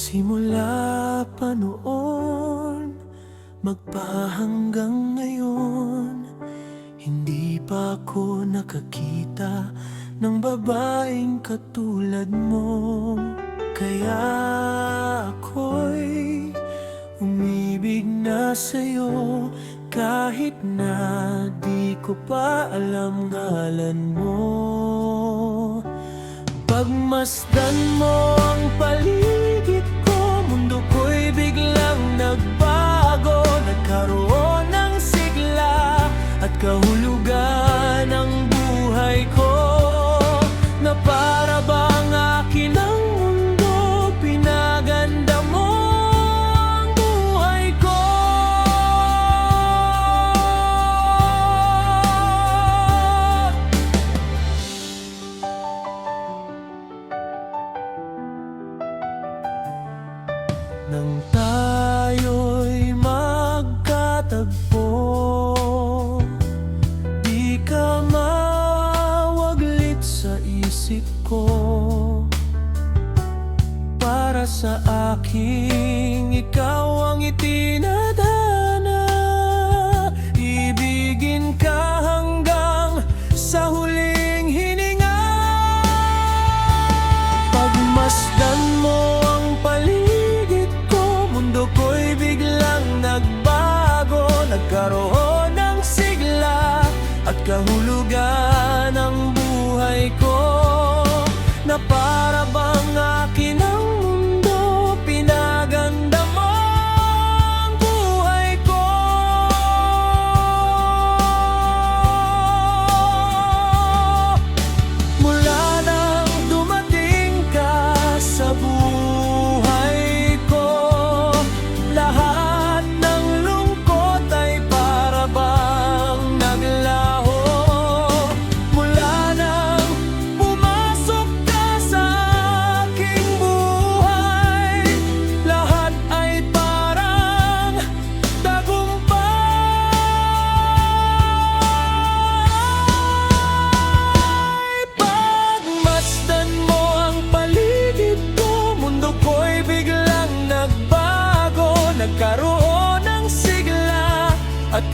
Simula pa noon, magpahanggang ngayon, hindi pa ako nakakita ng babaeng katulad mo. Kaya ako'y umibig na sa'yo, kahit na di ko pa alam ngalan mo. Pagmasdan mo ang paligid ko, mundo ko'y biglang nagbago. Nagkaroon ng sigla at kahulugan ng buhay ko, na para bang akin ang mundo, pinaganda mo ang buhay ko. Nang tayo'y magkatagpo, di ka mawaglit sa isip ko. Para sa aking ikaw ang itinadhana, ibigin ka hanggang sa huling hininga. Pagmasdan mo ang paligid ko, mundo ko'y biglang nagbago. Nagkaroon ng sigla at kahulugan ng buhay ko, na para bang akin ang mundo, pinaganda mo ang buhay ko. Mula nang dumating ka sa buhay ko, lahat ng lungkot ay para bang naglaho. Mula nang pumasok ka sa aking buhay, lahat ay parang tagumpay. Pagmasdan mo ang paligid ko, mundo ko'y biglang nagbago. Nagkaroon ng sigla at